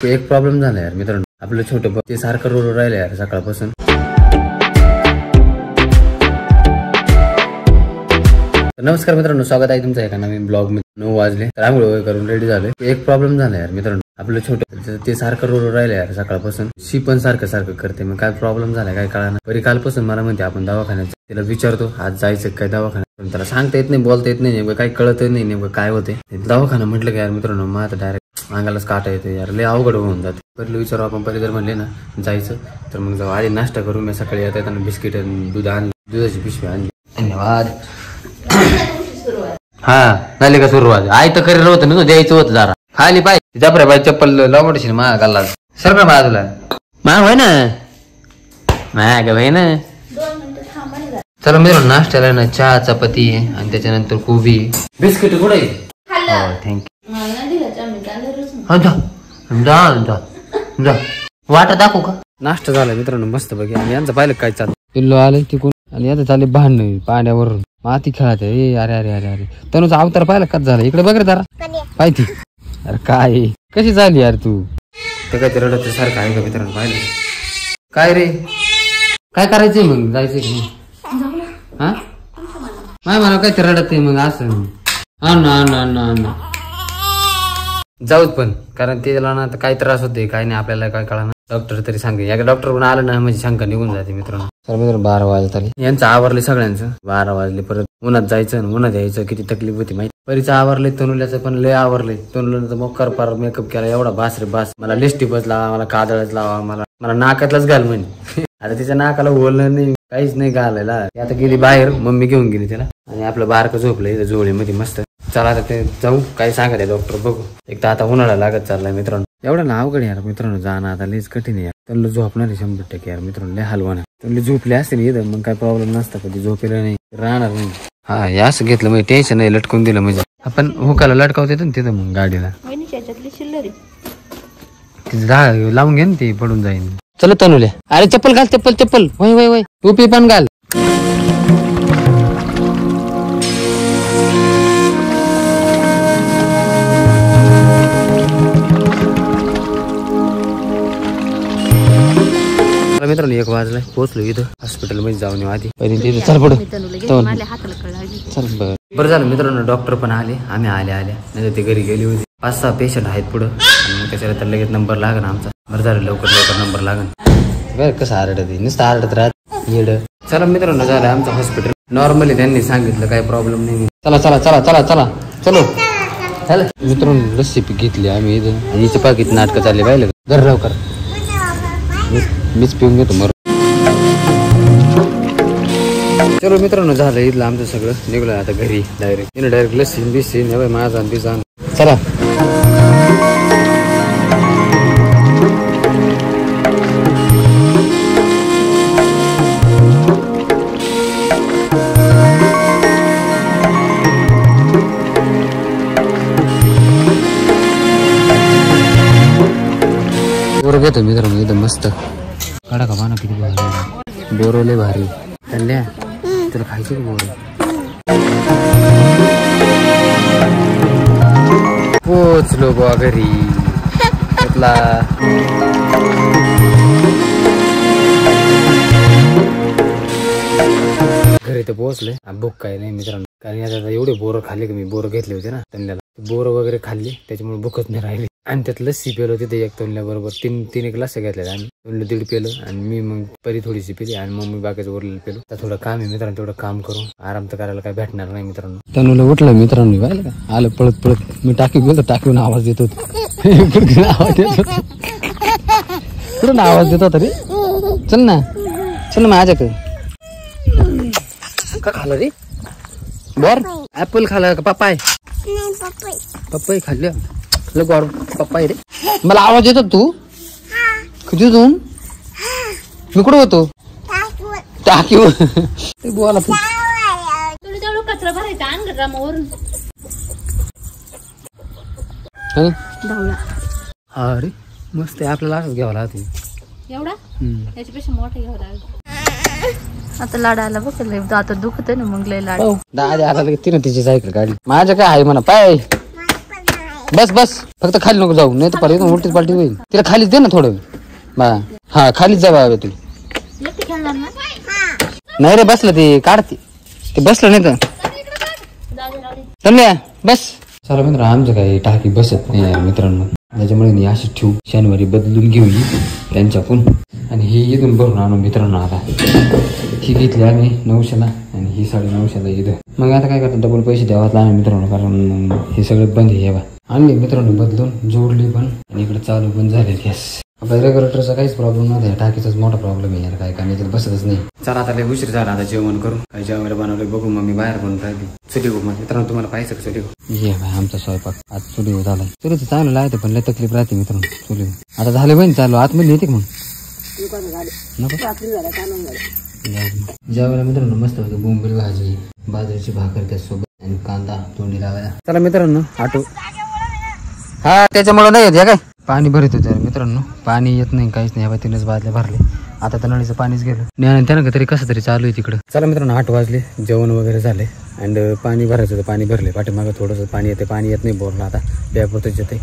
एक प्रॉब्लेम झाला यार मित्रांनो, आपलं छोटं ते सारखं रोड राहिलं यार सकाळपासून. नमस्कार मित्रांनो, स्वागत आहे तुमचं एका नवीन ब्लॉग मध्ये. 9 वाजले तर आंघोळ करून रेडी झाले. एक प्रॉब्लेम झाला यार मित्रांनो, आपलं छोटं ते सारखं रोड राहिलं यार सकाळपासून. शी पण सारखं करते. मग काय प्रॉब्लेम झालाय काय कळाना. बरी कालपासून मला म्हणते आपण दवाखान्यात. तिला विचारतो आज जायचं काय दवाखान्यात, पण त्याला सांगता येत नाही, बोलता येत नाही, नेमकं काही कळत नाही नेमकं काय होते. दवाखाना म्हटलं की यार मित्रांनो मग आता डायरेक्ट अंगालाच काटा येते यार, लय अवघड होऊन जाते. पहिले विचारू आपण, पहिले जर म्हणले ना जायचं तर मग जाऊ. आधी नाश्ता करू. मी सकाळी येताना बिस्किट आणि दूध आणलं, दुधाची पिशवी आणली. धन्यवाद. हा झाली का सुरुवात? आई तर करेल होतं ना, द्यायचं होतं जरा खाली पाहिजे. जपऱ्या बाई चप्पल लावडशील मा गाला सर बाजूला मा होय ना माग भाई ना. चला मित्रांनो नाश्त्याला ना चहा चपाती आणि त्याच्यानंतर कोबी बिस्किट कुठे. थँक्यू. वाटा दाखवू का? नाश्ता झाला मित्रांनो मस्त बघ. आणि यांचं पाहिलं काय चाललं. पिल्लो आले तिकून आणि आता चालले भांडण पाण्यावरून. माती खेळात. अरे अरे अरे अरे तनुचा अवतार पाहिला कच झाला. इकडे बघ रे जरा पाहिजे. अरे काय कशी झाली यार तू? ते काय रडत सारखं आहे का मित्रांनो? पाहिलं काय रे? काय करायचंय मग? जायचंय की हा? माय मला काय रडत आहे मग असं. ना जाऊच पण, कारण त्याला ना काय त्रास होते काय नाही आपल्याला काय कळणार. डॉक्टर तरी सांगे. या डॉक्टर पण आलं ना म्हणजे शंका निघून जाते मित्रांनो. तर मित्रांनो 12 वाजत आले. यांचं आवरले सगळ्यांचं. 12 वाजले. परत उन्हात जायचं उन्हात यायचं किती तकलीफ होती माहिती. परीचं आवरले, तनुल्याचं पण लय आवरले. तनुल्याचं मोकार पार मेकअप केला एवढा बास रे बास. मला लिपस्टिकच लावा, मला काजळच लावा, मला नाकातलाच घाल म्हणजे. आता तिच्या नाकाला बोलणं नाही, काहीच नाही घालायला. आता गेली बाहेर, मम्मी घेऊन गेली त्याला. आणि आपलं बारकं झोपलं जोळीमध्ये मस्त. चला आता ते जाऊ, काय सांगत आहे डॉक्टर बघू. एक तर आता उन्हाळा लागत चाललाय मित्रांनो. एवढं ना अवघड यार मित्रांनो जाणं आता लयच कठीण आहे यार. त्यांना झोपणार आहे 100% यार मित्रांनो. लय हलवाना त्यांना झोपले असतील इथं मग काय प्रॉब्लेम नसता. कधी झोपेला नाही राहणार नाही. हा हे असं घेतलं म्हणजे टेन्शन नाही. लटकून दिलं म्हणजे आपण हुकाला लटकावता येतं ना तिथं मग गाडीला. तिथं लावून घे ना ती पडून जाईन. चला तनुल्या. अरे चप्पल घाल, चप्पल वय वय वय. टोपी पण घाल. मित्रांनो 1 वाजलाय. पोहोचलो इथं हॉस्पिटल मध्ये जाऊन येऊ आधी. चल पडू. चल बरं झालं मित्रांनो डॉक्टर पण आले. आम्ही आल्या नाही ते घरी गेली होती. 5-6 पेशंट आहेत पुढं. आणि त्याच्यानंतर लगेच नंबर लागन आमचा. बरं झालं लवकर नंबर लागन. बरं कसं आरडत नुसतं आरडत राहत येड. चला मित्रांनो झालं आमचं हॉस्पिटल. नॉर्मली त्यांनी सांगितलं काही प्रॉब्लेम नाही. चलो मित्रांनो लस्सी घेतली आम्ही इथं. आणि हिचं पाकिट नाटकं चालले पाहिलं. घर लवकर मीच पिऊन घेतो मर. चलो मित्रांनो झालं इथलं आमचं सगळं. निघलं आता घरी डायरेक्ट लस्सी बिस्सी माझा बिजा. चला बोर घेतो मित्रांनो एकदम मस्त. काढा का पाना किती भारी. बोरवले भारी. चालल्या तुला खायचं की बोर? पोचलो बुवा घरी. घरी तर पोहोचले. भूक काय नाही मित्रांनो, कारण आता एवढे बोर खाल्ले की मी. बोर घेतले होते ना त्यांना, बोर वगैरे खाल्ली त्याच्यामुळे भूकच नाही राहिली. आणि त्यात लस्सी पिलो तिथे एक तोंडल्या बरोबर. 3 ग्लास घेतल्या आम्ही. तोंडलं 1.5 पेलं आणि मी मग परी थोडीशी पिली आणि मग मी बाकीचं उरलेलं पेलो. तर थोडं काम आहे मित्रांनो, तेवढं काम करू. आराम तर करायला काय भेटणार नाही मित्रांनो. तनुला उठलं मित्रांनो पाहिलं का आलं पळत. मी टाकी गेलो, टाकीहून आवाज देत होतो. कुठून आवाज देत होता रे? चल ना माझ्याकडे. का खाला रे? बोर ऍपल खाला का पप्पाय? पप्पाय खाल्ल्या गोड पप्पाय रे. मला आवाज येतो तू कधी जाऊन? मी कुठं होतो? टाकीवर. ते बोला कचरा भरायचा अरे मस्त आहे. आपल्याला असंच घ्यावं लागते एवढा. याच्यापेक्षा मोठा घ्यावं लागेल. आता लाडाला बघ आता दुखत आहे ना मग लय लाड. दादा आला तिने तिची सायकल काढली. माझं काय आहे म्हणा पाय बस बस फक्त खाली नको जाऊ, नाही तर पर्यंत उलटी पालटी होईल. तिला खालीच दे ना थोडं. हा खालीच जा बाबा तू. एकटी खेळणार ना? नाही रे बसलं ते काढते ते बसलं नाही तर चल बस. चला मित्र आमचं काही टाकी बसत नाही यार मित्रांनो, त्याच्यामुळे मी अशी ठेवू. शनिवारी बदलून घेऊ त्यांच्याकडून आणि ही इथून भरून आणू मित्रांनो. आता ही घेतली आम्ही 900ला आणि ही 950ला इथं. मग आता काय करतात डबल पैसे द्यावाच लागणार मित्रांनो, कारण हे सगळं बंद आहे. बा आणली मित्रांनो बदलून, जोडली पण आणि इकडे चालू पण झाले गॅस. रेग्युलेटरचा काहीच प्रॉब्लेम नव्हता, टाकीचाच मोठा प्रॉब्लेम आहे यार. काय काय नाही बसतच नाही. चला आता लय उशीर झाला, आता जेवण करू. काय जेवायला बनवलं बघू. मग मी बाहेर बनवून राहिली चुली गो. मग मित्रांनो तुम्हाला पाहिजे का चुली गो? ये भाई आमचा स्वयंपाक आज चुली झालाय. चुलीचं चांगलं आहे पण लय तकलीफ राहते मित्रांनो चुली. आता झाले बहीण चालू आतमध्ये येते मग जेवायला मित्रांनो मस्त होतं. बोंबील भाजी, बाजरीची भाकर त्यासोबत आणि कांदा तोंडी लावायला. चला मित्रांनो आटो. हा त्याच्यामुळे नाही येत काय पाणी भरत होतं मित्रांनो. पाणी येत नाही काहीच नाही. तीनच बादल्या भरले. आता तर नळीचं पाणीच गेलं. त्यानं तरी कसं तरी चालू आहे तिकडं. चला मित्रांनो 8 वाजले, जेवण वगैरे झाले अँड पाणी भरायचं होतं. पाणी भरले. पाठीमागं थोडंसं पाणी येते, पाणी येत नाही बोरला. आता प्यापुरतच येते.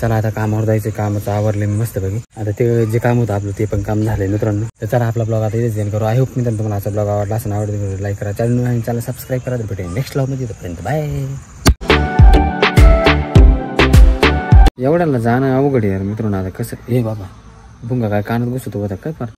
चला आता कामावर जायचं. कामाचं आवरले मस्त बघी. आता ते जे काम होतं आपलं ते पण काम झाले मित्रांनो. तर चला आपला ब्लॉग आता इथेच एंड करू. आय होप मित्रांनो तुम्हाला आजचा ब्लॉग आवडला असं आवडते लाईक करा, चॅनल आणि चॅनल सबस्क्राईब करा. भेटेल नेक्स्ट ब्लॉगमध्ये. तोपर्यंत बाय. एवढ्याला जाणं अवघड आहे यार मित्रांनो. आता कसं हे बाबा भुंगा काय कानात बसतो होता काय फार.